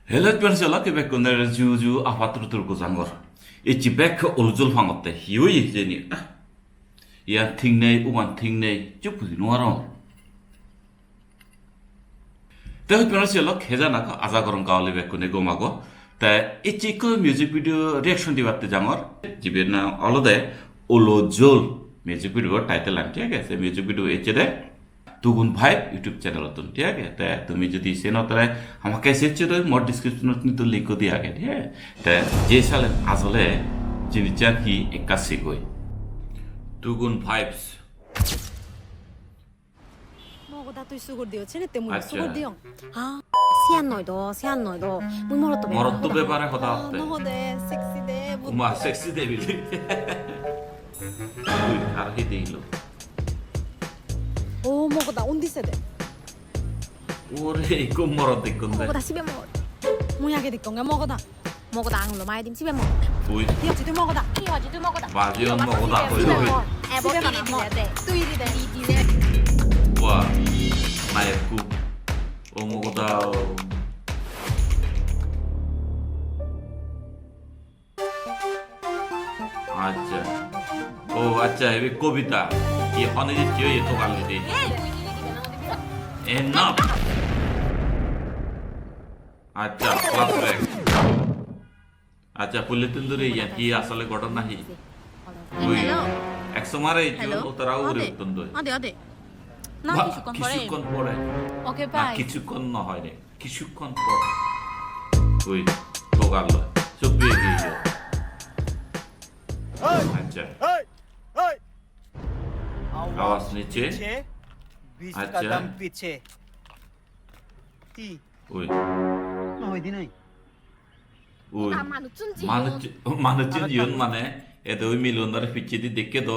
Hello, Pensela, Quebec, on the Juju, Apatur Gozangor. It's back Olzul Fangote, Yui, Jenny. Yan Tingne, Uman Tingne, Jupu, Noaron. The Pensela, Hezanaka, Azagoron Galive, Kunegomago, the Ichiko music video reaction to the Jamor, Jibina, all of the Olojol music video title and take as a music video HD. তুগুন ভাই YouTube চ্যানেলত ঠিক আছে তে তুমি যদি সেনো তাহলে আমাকে এসেছে তো মোর ডিসক্রিপশনত কিন্তু লিংক দিয়া আগে ঠিক আছে তে যে সালে আসলে যিনি চান কি একাশি কই তুগুন ভাইবস 뭐다 또 수고 দিও ছেলে তে mo আচ্ছা। 수고 দিও 아 시안 너이도 문 멀었다 মরত ব্যাপারে কথা হতে 너데 섹시데 উমা সেক্সি দেবিলি তুই আর কি দিলো 오 뭐다 온디 세대 ওরে কোন মরত দেখুন 뭐다 집에 먹어 뭐야게 될 건가 먹어다 안으로 많이 dim 집에 먹어 তুই 디어지도 먹어다 이와지도 먹어다. বাজিয়ন মগদা কই 집에 কই 먹어 에버 집에 이리 먹어 돼. 또 이리 돼 이디네. ওয়া নায়কু ও মগদা আচ্ছা ও আচ্ছা এই কবিতা 이 헌의 뒤에 또 갈리디 enough আচ্ছা ফ্ল্যাশব্যাক আচ্ছা পুলিতিন্দুরে কি আসলে ঘটনা হি ওই একসময় এই ও তারা উড়ে উঠতো 어디. 나 기숙권 거래. কিছুক্ষণ পরে 오케이 না 바이. কিছুক্ষণ না হয় রে কিছুক্ষণ পরে ওই তো গাল চুপিয়ে গিয়ে আচ্ছা आवाज नीचे बीस अच्छा। कदम पीछे ती ওই নয় নাই ওই 아 마누춘지. মানুষ জীবন মানে এতে ওই মিলনদার পিছিয়ে দেখে তো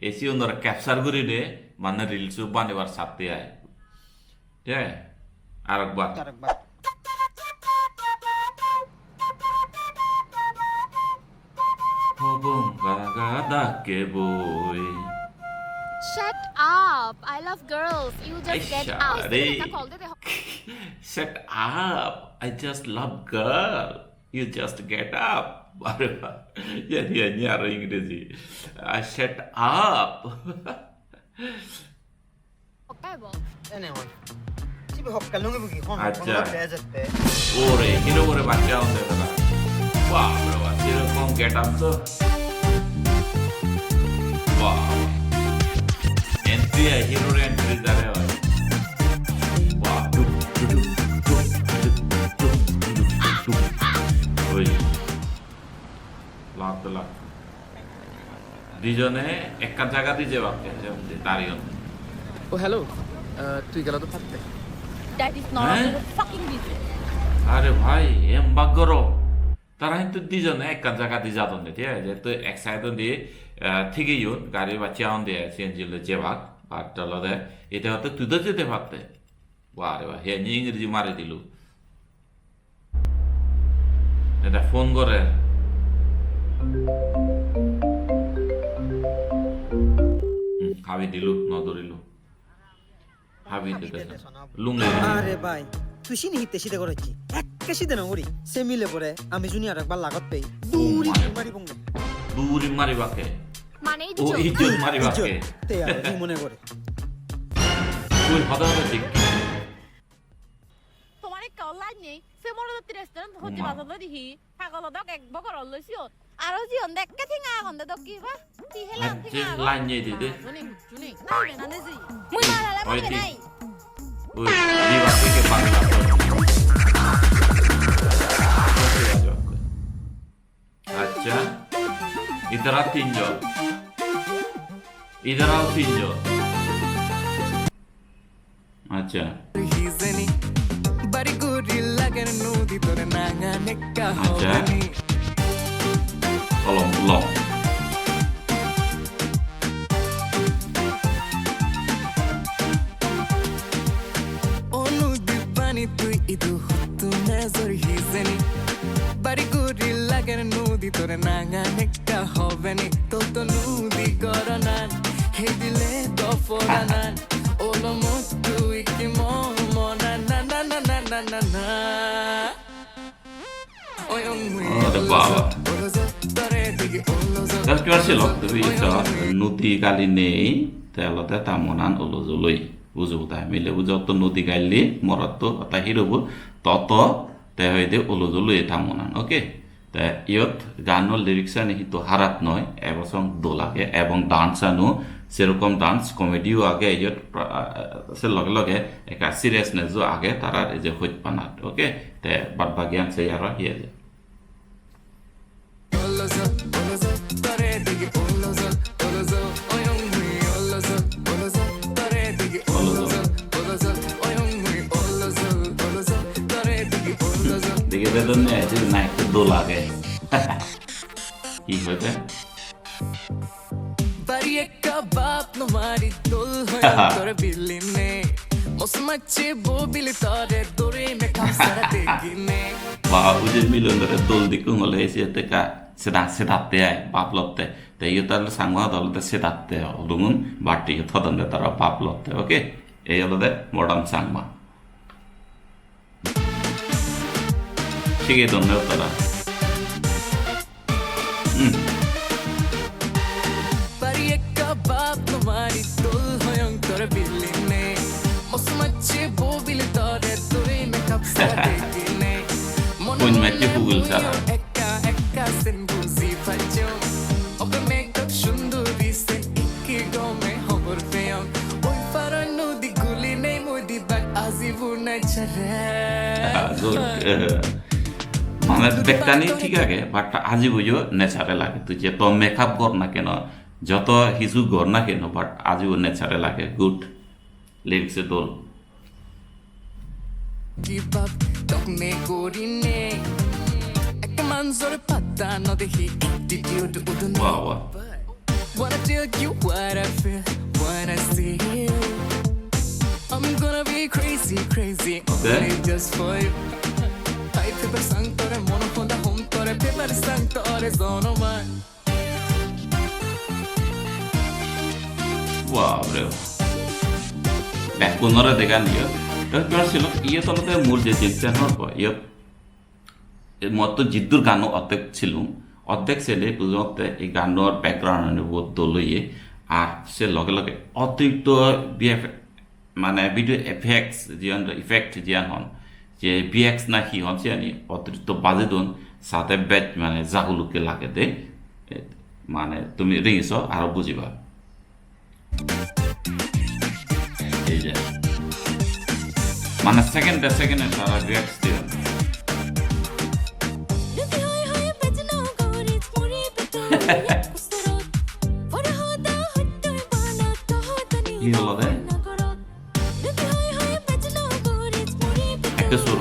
এসি ওনারা ক্যাপচার করে রে মানে রিলস বানাবার সাথে আয় ঠিক আছে আরেকবার আরেকবার হবং গাগা কে বই Shut up. I love girls. You just get Aisha, out. re. Kita called it. Shut up. I just love girl. You just get up. Yani aru ইংরেজি shut up. Okay bo. এনে হন 집에 헛갈 놈이 보기 혼 আচ্ছা। 대졌대 ওরে hero করে বাচ্চা হতে দাদা বাহ রে বাহ এরকম গেট আপ তো বাহ এন্ট্রি হিরোর এন্ট্রি দাঁড়ে হয় বাহ ওই লাখ লাখ দুজনে একটা জায়গা দিয়ে যাবে যেমন দাঁড়িয়ে ও হ্যালো তুই গেল তো থাকতে That is not Eh? fucking business. আরে ভাই এম বাগ্যরো তারা কিন্তু দুজনে একটা জায়গা দিয়ে যাতন ঠিক আছে যেহেতু এক সাইডন দিয়ে ঠিকই ইউন গাড়ি বাচ্চা আন দিয়ে সিএনজিল যে ভাগ আর চলো এটা হতে তুই তো যেতে পারতে বারে বা হে ইংরেজি মারি দিল এটা ফোন করে হাবি দিল নদরিল হাবি দিতে লুঙ্গে আরে ভাই তুই সিনি হিতে সিধে করেছি এক্কে সিধে না করি সে মিলে পরে আমি জুনি আর একবার লাগত পেই দূরি মারি বঙ্গে দূরি মারিবাকে মানে ও ইজ্জত মারিবাকে তে আর কি মনে করে তুই হদা হদা দেখি তোমার একটা অনলাইন নেই সে মনে হচ্ছে রেস্টুরেন্ট হচ্ছে মা। বাজার দিহি পাগল দক এক বকর লইছি আরো জিয়ন দেখ কে থিঙা গন্দ দক কি বা তি হেলা আচ্ছা, থিঙা লাইন নিয়ে দিতে। জুনি নাই না নেজি মুই মারালা ওই মানে দি। নাই ওই দিবা থেকে বাংলা আচ্ছা इधर आ तीन जो इधर आओ तीन जो अच्छा Hizeni bari guri lagan nudi tore nanga nekka अच्छा hoveni tolong long onu dibani tu idu hutu nazar hizeni bari guri lagan nudi tore nanga nekka hoveni to nudi goranan hedile do foranan ono mutu ikimo mona na na na na na na na বাবা তাৰ কিবা ছিল তুমি নদী গালি নেই তেলতে তামনান ওলজলৈ বুঝবো তাই মিলে বুঝত নদী গাইলি মরত তা হিরব তত তে হইতে ওলজলৈ তামনান ওকে তে ইয়ত গানৰ লিরিক্সানি হিতো হারাত নয় এবং দোলাগে এবং ডান্সানো সেরকম ডান্স কমেডিও আগে ইয়ত সে লগে লগে একা সিরিয়াসনেসও আগে তারা এই যে হইত পানাত ওকে তে বাদ বাগিয়ান সে আর হিয়ে যায় দেখে বেদন না একটু দোল আগে কি হয়েছে Bari ekka baap no mari dol hoy tore biline mosmache bo bili tore dore me khasara degine বা উজে মিলন ধরে দোল দিকু হলে এসে তেকা সেদাতে আয় বাপ লতে তে ইয়ে তার সাংমা দলতে সেদাতে অলুমুন বাটি থদন্দে তারা বাপ লতে ওকে এই হলো মডার্ন সাংমা শিখে দন্ড তারা Bari ekka baap no mari dol hoy tore biline mosmache bo bili tore dore me khasara degine Pun macam Google cara. ekka ekka sen buzi fajo oke makeup shunduri sen ikke gome homor peon oi faranu di guli nei modi bak azibu na chare মানে দেখতানি ঠিক আছে but আজি বুঝো নেচারে লাগে তুই যে তো makeup কর না কেন যত কিছু কর না কেন বাট আজিও নেচারে লাগে গুড লিরিক্সে দোল give up tokne gorine ekka manzor patta no dehi attitude udun বাহ বাহ wanna tell you what I feel when I see you I'm gonna be crazy crazy Okay. only just for you I paper sang tore mono honda home tore paper sang tore zono man Wow, bro. Nah, kunore degan dia. Terus keluar silok, iya tolo teh mul je jinsen apa? Iya, মতো জিদ্দুর গানও অর্ধেক ছিলুম অর্ধেক ছেলে বুঝতে এই গানোর background বহুত দলইয়ে আর সে লগে লগে অতিরিক্ত মানে ভিডিও এফেক্টস জিয়ান ইফেক্ট জিয়ান হন যে বিএক্স না কি হন সে অতিরিক্ত বাজে দন সাথে বেট মানে জাগুলুকে লাগে দে মানে তুমি রিংস আরো বুঝিবা এই যে মানে সেকেন্ডে তারা বিএক্স দিয়ে কি হলো রে একটা সুর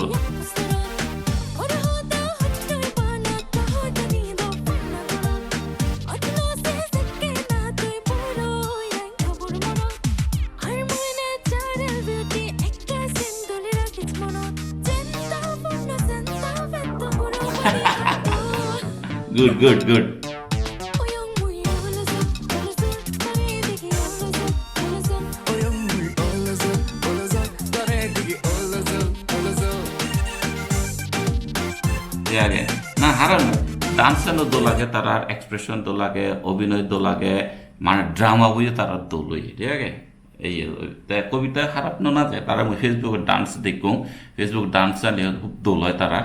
গুড আগে না হারানো ডান্সানো দো লাগে তার এক্সপ্রেশন দো লাগে অভিনয় দো লাগে মানে ড্রামা বইয়ে তারা দোলই ঠিক আছে এই কবিতা খারাপ না যায় তারা ফেসবুকে ডান্স দেখুন ফেসবুক ডান্স নিয়ে খুব দোল হয় তারা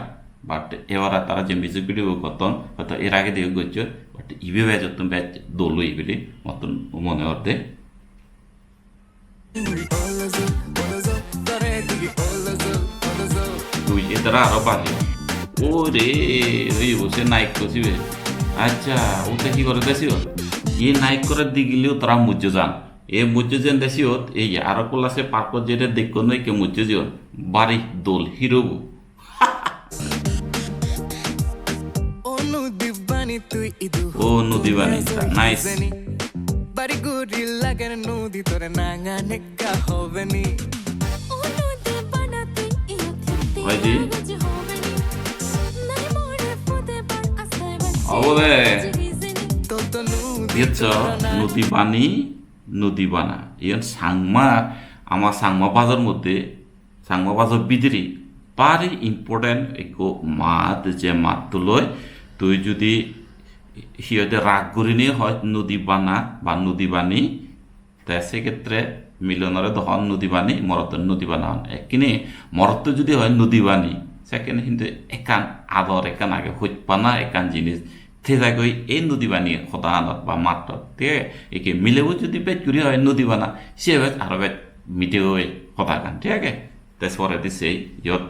বাট এবার তারা যে মিউজিক ভিডিও করতেন হয়তো এর আগে দিয়ে করছে বাট ইভেবে যত ব্যাচ দোলই বলে মতন মনে হতে তুই এতারা আরো বাড়ি ও রে ওই বসে নাইক করছিবে আচ্ছা ওটা কি করে দেশিও এ নাইক করে দি গেলেও তারা মুজ্জ যান এ মুজ্জ যেন দেশিও এই আরো কোলাসে পার্ক যেটা দেখো নই কে মুজ্জ জীবন বাড়ি দোল হিরো ও নদী বানি নাইস বাড়ি গুড়ি লাগে নদী তোরে নাঙা নেকা হবে নি ভাইজি অবদে দিয়েছ নদী বানা ইয়ান সাংমা আমার সাংমা বাজার মধ্যে সাংমা বাজার বিদিরি পারি ইম্পর্টেন্ট একো মাত যে মাত লয় তুই যদি সিহঁতে রাগ কৰি নিয়ে হয় নদী বানা বা নদী বানী তে সেক্ষেত্রে মিলনরে দহন নদী বানী মরতের নদী বানা হন কিনে মরত যদি হয় নদী বানী সেখানে কিন্তু একান আদর একান আগে হইপানা একান জিনিস থেজাগৈ এই নদী বানী সদানত বা মাত্র ঠিক আছে একে মিলেও যদি পেট করি হয় নদী বানা সে আরো বেট মিটেও সদাগান ঠিক আছে তারপরে দিছে ইয়ত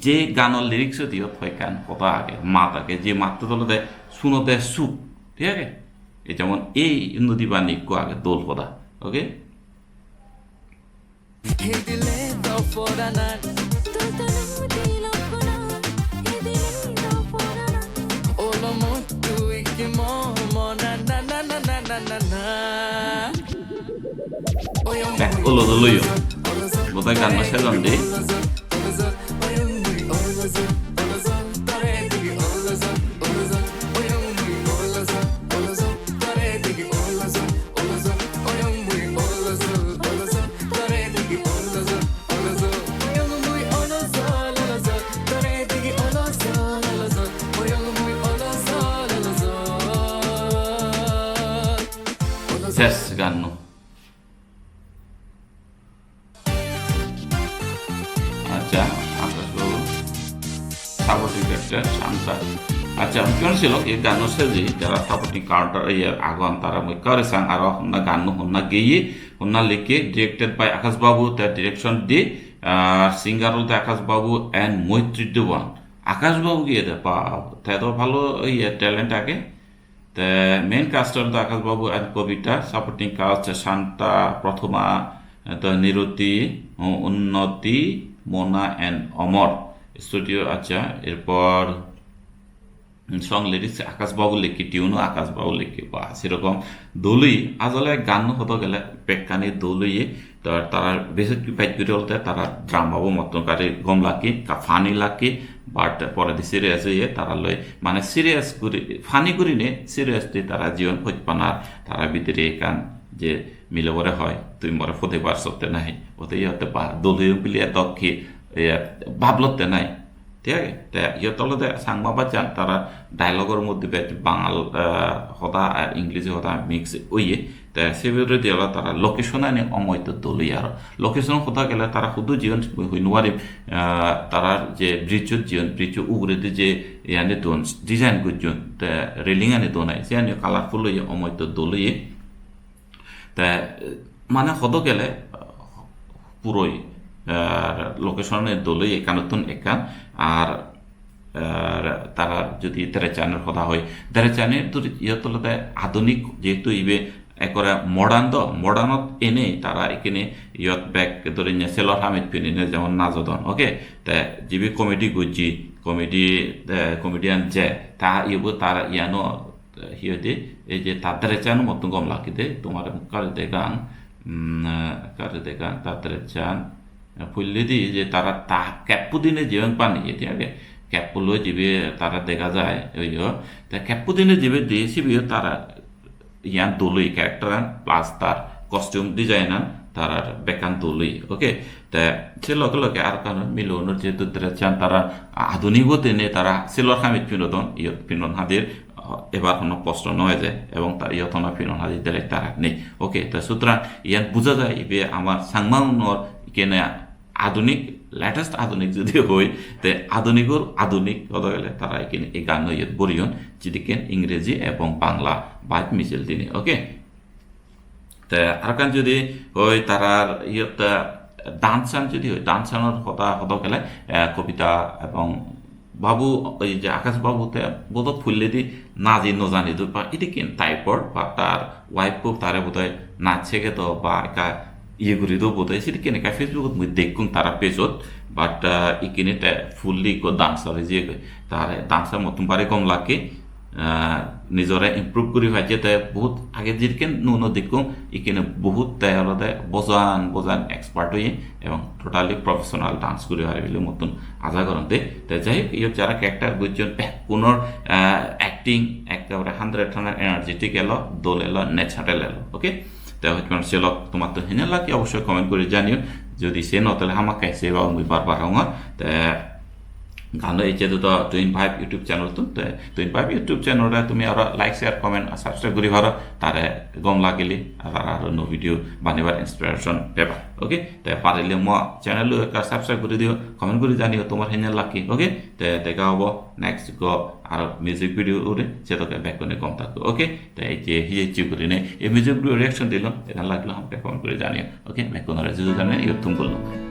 যে গানের লিরিক্স দিয়ত হয় কান কথা আগে মাত আগে যে মাত্র তলতে শুনোতে সুখ ঠিক আছে এই যেমন এই নদী বাণী কো আগে দোল কথা ওকে হে দিলে দফরানা ওলো মো তুই কি মনা না না না না না না না দেখ ওলো দলইও বোধহয় গান সেজন দে শেষ গান আচ্ছা আকাশবাবু সাপোর্টিং ক্যারেক্টার শান্তা আচ্ছা কেন ছিল এই গান সেজি যারা সাপোর্টিং কাউন্টার ইয়ার আগন তারা মই করে সাং আর হন্না গান হন্না গেয়ে হন্না লিখে ডিরেক্টেড বাই আকাশবাবু তার ডিরেকশন দি সিঙ্গার হল আকাশবাবু এন্ড মৈত্রী দেওয়ান আকাশবাবু গিয়ে দে তাই তো ভালো ইয়ে ট্যালেন্ট আগে মেইন কাস্টার তো আকাশবাবু and Kabita supporting cast Shanta Prathama Nirati Unnati Mona and Amar studio আচ্ছা এরপর সং লিরিক্স আকাশবাবু লিখি টিউনও আকাশবাবু লিখি বা সেরকম দলই আজলে গান হতো গেলে পেকানি দলইয়ে তারা বেশি ফাইট করে বলতে তারা ড্রাম বাবু মতন কারে গম লাকি ফানি লাকি বাট পরে দি সিরিয়াস হয়ে তারা লয় মানে সিরিয়াস করে ফানি করি নে সিরিয়াস দিয়ে তারা জীবন হইপানার তারা ভিতরে গান যে মিলবরে হয় তুই মরে ফতে পারছতে নাই ওতেই হতে পা দলীয় পিলিয়া দক্ষে ভাবলতে নাই ঠিক আছে তা ইয়তলতে সাংমা বাচ্চান তারা ডায়লগের মধ্যে বাঙাল হতা আর ইংরেজি হতা মিক্স ওইয়ে তা সেগুলো দিয়ে তারা লোকেশন আনে অময়ত দলই আর লোকেশন কথা গেলে তারা শুধু জীবন হই নোৱাৰিম তারা যে ব্রিজত জীবন ব্রিজ উগরে যে ইয়ানে দোন ডিজাইন করছেন তা রেলিং আনে দোনাই সে আনে কালারফুল হয়ে অময়ত দলই তা মানে হতো গেলে পুরোই লোকেশনের দলই একানতন একান আর তারা যদি দেরেচানের কথা হয় দেরেচানের ইয়তলতে আধুনিক যেহেতু ইবে একরা মডার্নত এনে তারা এখানে ইয়ত ব্যাক ধরে নিয়ে সেলর হামিদ পিনে যেমন নাজদন ওকে তা যিবি কমেডি গুজি কমেডিয়ান যে তা ইবো তারা ইয়ানো হিয়তে এই যে তাদের চান মতন গম লাকিতে তোমার কারিতে গান তাদের চান ফুললে দি যে তারা তা ক্যাপু দিনে জীবন পানি যেতে আগে ক্যাপুলো যাবে তারা দেখা যায় ওই তা ক্যাপু দিনে যাবে দিয়েছিবিও তারা ইয়ান দলই ক্যারেক্টার প্লাস তার কস্টিউম ডিজাইনার তারা বেকান দলই ওকে তা সে লগে লগে আর কারণ মিলনের যেহেতু চান তারা আধুনিক দিনে তারা সিলর খামিদ বিনোদন ইয়ত বিনোদন হাদির এবার কোনো প্রশ্ন নয় যায় এবং তার ইয়তনা বিনোদন হাদির দেয় তারা নেই ওকে তা সুতরাং ইয়ান বোঝা যায় ইবে আমার সাংমাউনর কেনে আধুনিক লেটেস্ট আধুনিক যদি হয় তে আধুনিকর আধুনিক হতে গেলে তারা এখানে এই গান ইয়ত বরিয়ন যেদিকে ইংরেজি এবং বাংলা বাইক মিছিল দিনে ওকে তে আর কান যদি হয় তারার ইয়ত ডান্সান যদি হয় ডান্সানোর কথা হতে গেলে কবিতা এবং বাবু ওই যে আকাশ বাবুতে বোধ ফুললে দি নাজি নজানি বা এদিকে টাইপর বা তার ওয়াইফও তারে বোধ হয় নাচছে গেত বা একা ইয়ে করি দেবো বোধ হয় সেদিকে একা ফেসবুকত মই দেখুন তারা পেজত বাট ইকিনে ফুললি ডান্সার যে তার ডান্সার মতন বারে কম লাগে নিজরে ইম্প্রুভ করি ভাইছে তাই বহুত আগে যেদিকে নুন দেখুন ইকিনে বহুত তাই আলাদা বোজান এক্সপার্ট হয়ে এবং টোটালি প্রফেশনাল ডান্স করে হারিলে মতন আজা করতে তাই যাই হোক ইয়ে যারা ক্যারেক্টার বুঝছেন পুনর অ্যাক্টিং একেবারে 100 এনার্জেটিক এলো দোল এলো ন্যাচারাল এলো ওকে তাই হয়তো মানুষ তোমার তো হেনে লাগে অবশ্যই কমেন্ট করে জানিও যদি সে ন তাহলে আমাকে সে বা মুই বারবার হওয়া তা গানো এই যেহেতু তো টুইন ফাইভ ইউটিউব চ্যানেল তো টুইন ফাইভ ইউটিউব চ্যানেলটা তুমি আর লাইক শেয়ার কমেন্ট আর সাবস্ক্রাইব কৰি ভাৰ তাৰে গম লাগিলে আৰু নো ভিডিঅ' বানিবাৰ ইনস্পিৰেশ্যন পেবা ওকে তে পাৰিলে মই চেনেল একটা সাবস্ক্রাইব কৰি দিও কমেন্ট কৰি জানিও তোমাৰ হেনে লাকি ওকে তে দেখা হ'ব নেক্সট গো আৰু মিউজিক ভিডিঅ' উৰে যেতকে বেকনে কম থাকো ওকে তে এই যে হিয়ে কৰি নে এই মিউজিক ভিডিঅ' রিঅ্যাকশন দিলাম এটা লাগলো আমাকে কমেন্ট কৰি জানিও ওকে বেকনৰ যে জানে ইউটিউব করলাম